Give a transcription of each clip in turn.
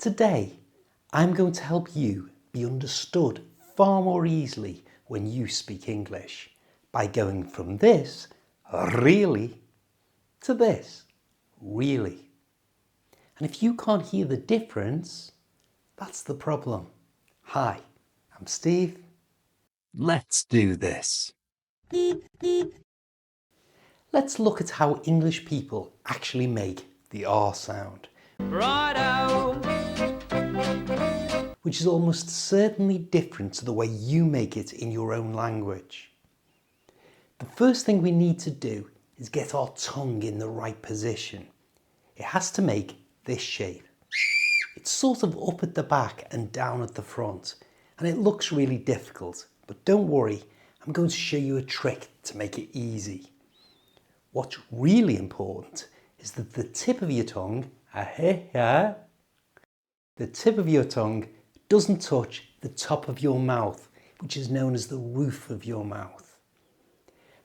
Today, I'm going to help you be understood far more easily when you speak English by going from this, really, to this, really. And if you can't hear the difference, that's the problem. Hi, I'm Steve. Let's do this. Let's look at how English people actually make the R sound. Righto! Which is almost certainly different to the way you make it in your own language. The first thing we need to do is get our tongue in the right position. It has to make this shape. It's sort of up at the back and down at the front, and it looks really difficult, but don't worry, I'm going to show you a trick to make it easy. What's really important is that the tip of your tongue, the tip of your tongue doesn't touch the top of your mouth, which is known as the roof of your mouth.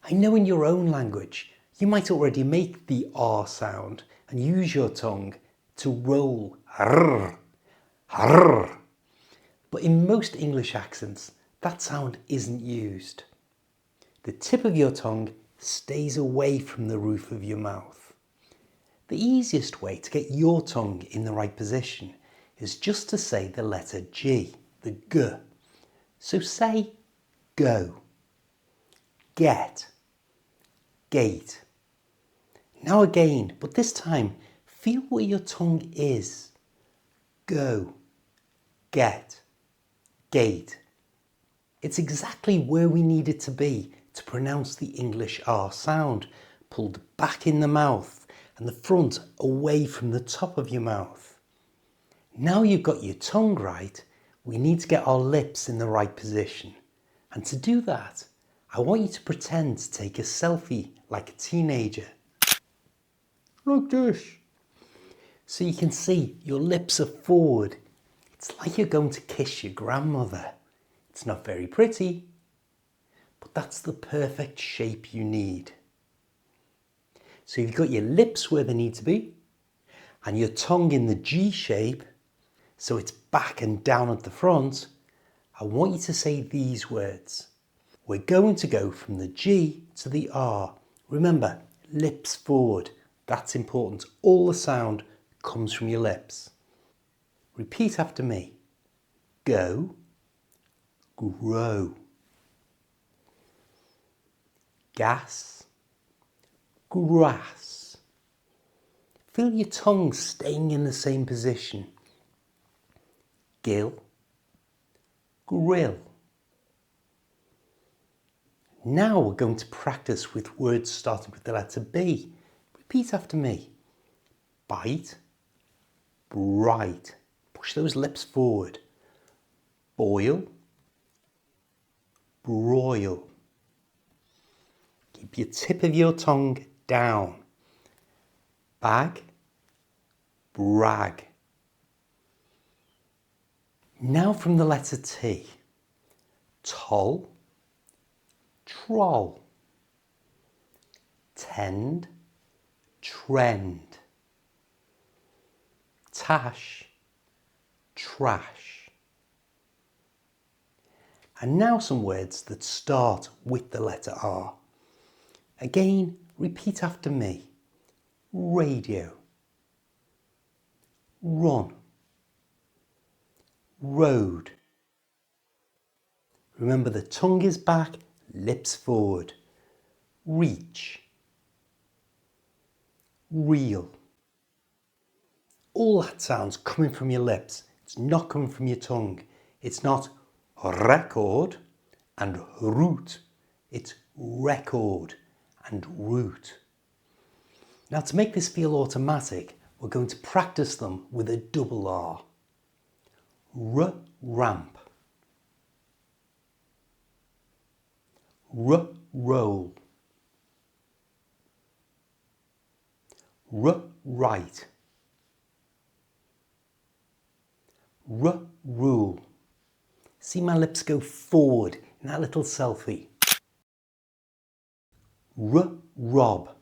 I know in your own language, you might already make the R sound and use your tongue to roll, but in most English accents, that sound isn't used. The tip of your tongue stays away from the roof of your mouth. The easiest way to get your tongue in the right position is just to say the letter G, the G. So say go, get, gate. Now again, but this time, feel where your tongue is. Go, get, gate. It's exactly where we need it to be to pronounce the English R sound, pulled back in the mouth and the front away from the top of your mouth. Now you've got your tongue right, we need to get our lips in the right position. And to do that, I want you to pretend to take a selfie like a teenager. Like this. So you can see your lips are forward. It's like you're going to kiss your grandmother. It's not very pretty, but that's the perfect shape you need. So you've got your lips where they need to be and your tongue in the G shape, so it's back and down at the front. I want you to say these words. We're going to go from the G to the R. Remember, lips forward. That's important. All the sound comes from your lips. Repeat after me. Go, grow. Gas, grass. Feel your tongue staying in the same position. Gill, grill. Now we're going to practice with words starting with the letter B. Repeat after me. Bite, bright. Push those lips forward. Boil, broil. Keep your tip of your tongue down. Bag, brag. Now from the letter T. Toll, troll. Tend, trend. Tash, trash. And now some words that start with the letter R. Again, repeat after me. Radio, run, road. Remember the tongue is back, lips forward. Reach, reel. All that sounds coming from your lips. It's not coming from your tongue. It's not record and root. It's record and root. Now to make this feel automatic, we're going to practice them with a double R. Ramp. Roll. Right. Rule. See my lips go forward in that little selfie. Rob.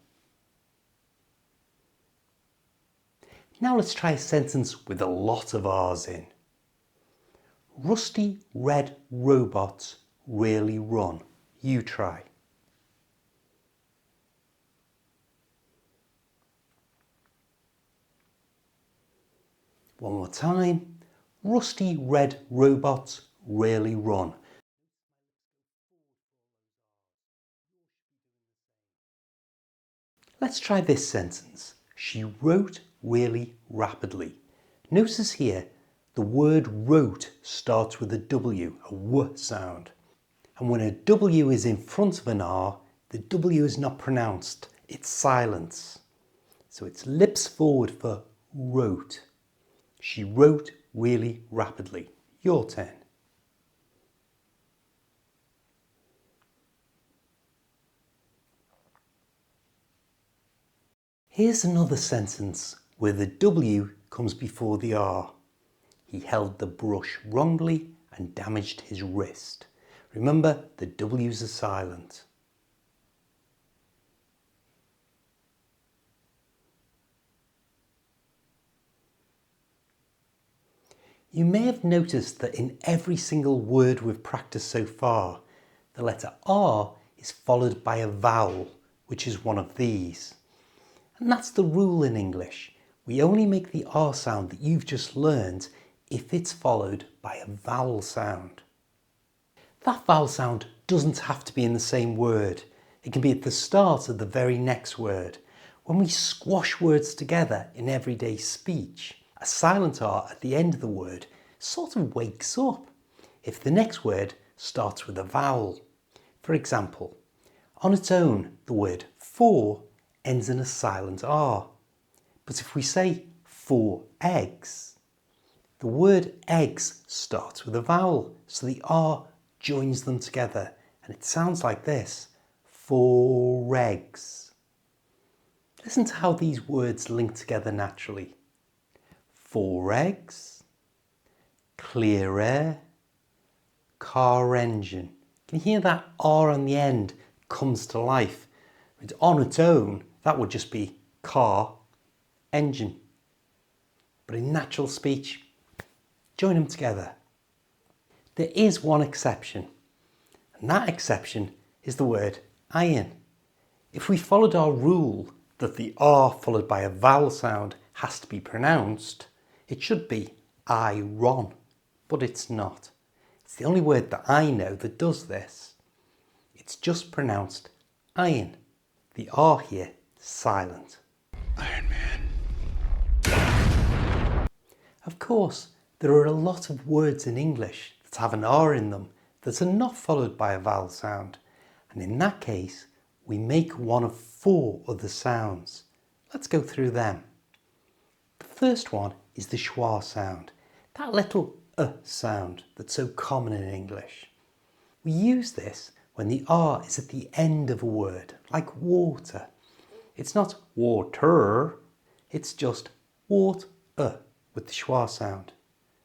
Now let's try a sentence with a lot of R's in. Rusty red robots really run. You try. One more time. Rusty red robots really run. Let's try this sentence. She wrote really rapidly. Notice here, the word wrote starts with a W, a W sound. And when a W is in front of an R, the W is not pronounced, it's silence. So it's lips forward for wrote. She wrote really rapidly. Your turn. Here's another sentence where the W comes before the R. He held the brush wrongly and damaged his wrist. Remember, the W's are silent. You may have noticed that in every single word we've practiced so far, the letter R is followed by a vowel, which is one of these. And that's the rule in English. We only make the R sound that you've just learned if it's followed by a vowel sound. That vowel sound doesn't have to be in the same word. It can be at the start of the very next word. When we squash words together in everyday speech, a silent R at the end of the word sort of wakes up if the next word starts with a vowel. For example, on its own, the word for ends in a silent R. But if we say 4 eggs, the word eggs starts with a vowel, so the R joins them together and it sounds like this: 4 eggs. Listen to how these words link together naturally. 4 eggs, clear air, car engine. Can you hear that R on the end comes to life? But on its own, that would just be car, engine. But in natural speech, join them together. There is one exception, and that exception is the word iron. If we followed our rule that the R followed by a vowel sound has to be pronounced, it should be iron, but it's not. It's the only word that I know that does this. It's just pronounced iron. The R here is silent. Iron Man. Of course, there are a lot of words in English that have an R in them that are not followed by a vowel sound, and in that case we make one of 4 other sounds. Let's go through them. The first one is the schwa sound, that little sound that's so common in English. We use this when the R is at the end of a word, like water. It's not water, it's just water with the schwa sound.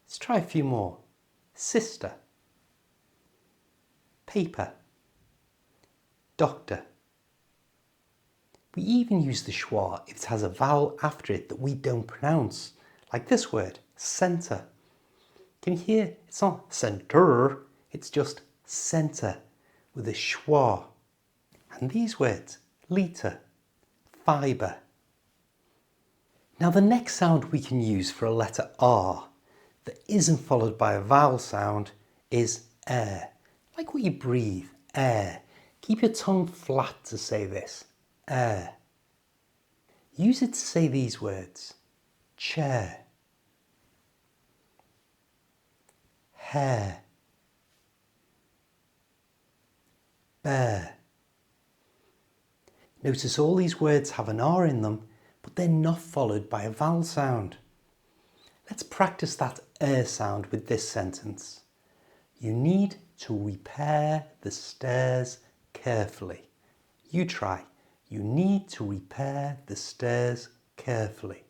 Let's try a few more. Sister, paper, doctor. We even use the schwa if it has a vowel after it that we don't pronounce, like this word, centre. Can you hear? It's not centre, it's just centre with a schwa. And these words, litre, fibre. Now the next sound we can use for a letter R that isn't followed by a vowel sound is air. Like what you breathe, air. Keep your tongue flat to say this, air. Use it to say these words: chair, hair, bear. Notice all these words have an R in them, but they're not followed by a vowel sound. Let's practice that air sound with this sentence. You need to repair the stairs carefully. You try. You need to repair the stairs carefully.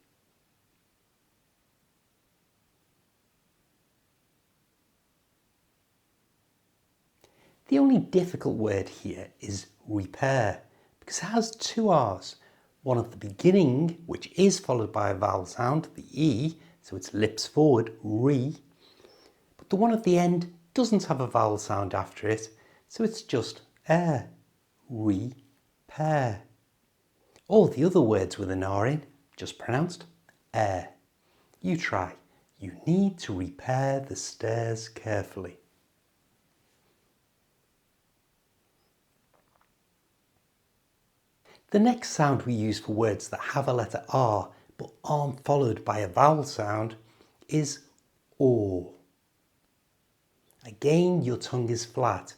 The only difficult word here is repair, because it has 2 R's. one at the beginning, which is followed by a vowel sound, the E, so it's lips forward, re. But the one at the end doesn't have a vowel sound after it, so it's just air, repair. All the other words with an R in, just pronounced air. You try. You need to repair the stairs carefully. The next sound we use for words that have a letter R but aren't followed by a vowel sound is or. Again, your tongue is flat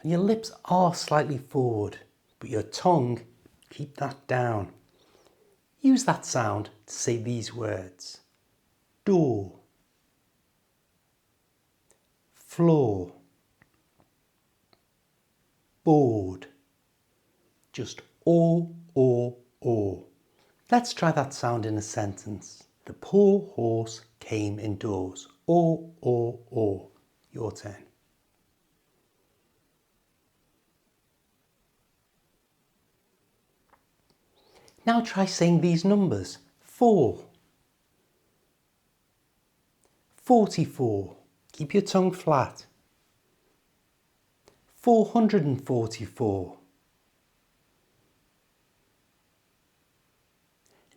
and your lips are slightly forward, but your tongue, keep that down. Use that sound to say these words: door, floor, board. Just or. Let's try that sound in a sentence. The poor horse came indoors. Or. Your turn. Now try saying these numbers. 4, 44. Keep your tongue flat. 444.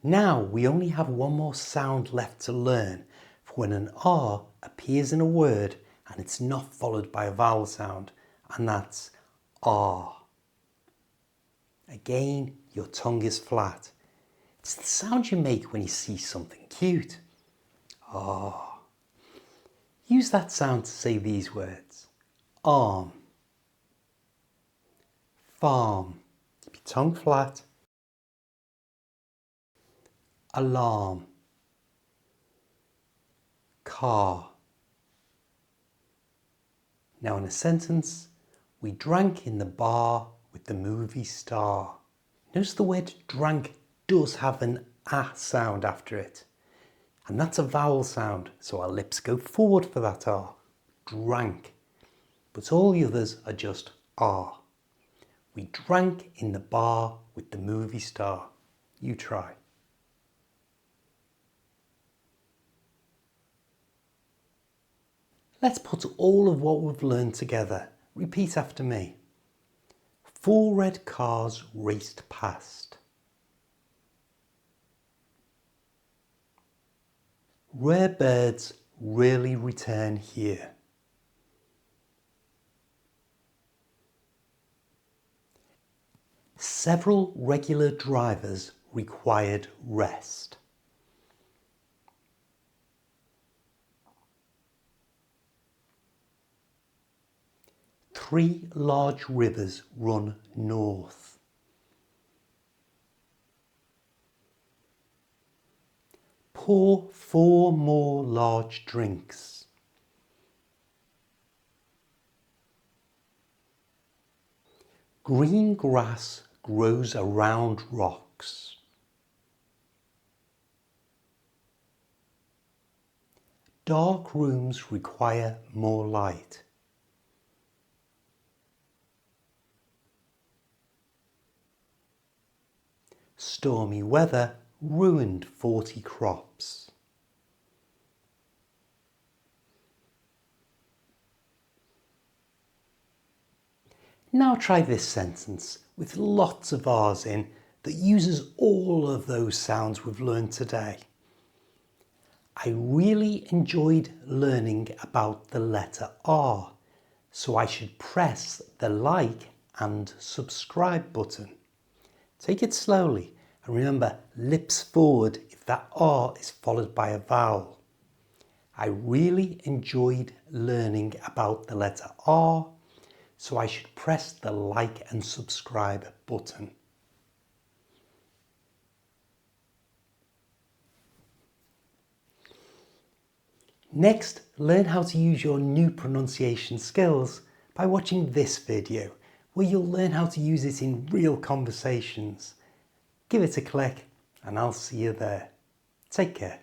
Now we only have one more sound left to learn for when an R appears in a word and it's not followed by a vowel sound, and that's R. Again, your tongue is flat. It's the sound you make when you see something cute. R. Use that sound to say these words: arm, farm. Keep your tongue flat. Alarm, car. Now in a sentence, we drank in the bar with the movie star. Notice the word drank does have an A sound after it. And that's a vowel sound, so our lips go forward for that R. Drank. But all the others are just R. We drank in the bar with the movie star. You try. Let's put all of what we've learned together. Repeat after me. 4 red cars raced past. Rare birds rarely return here. Several regular drivers required rest. Three large rivers run north. Pour 4 more large drinks. Green grass grows around rocks. Dark rooms require more light. Stormy weather ruined 40 crops. Now try this sentence with lots of R's in that uses all of those sounds we've learned today. I really enjoyed learning about the letter R, so I should press the like and subscribe button. Take it slowly and remember, lips forward if that R is followed by a vowel. I really enjoyed learning about the letter R, so I should press the like and subscribe button. Next, learn how to use your new pronunciation skills by watching this video, where you'll learn how to use it in real conversations. Give it a click and I'll see you there. Take care.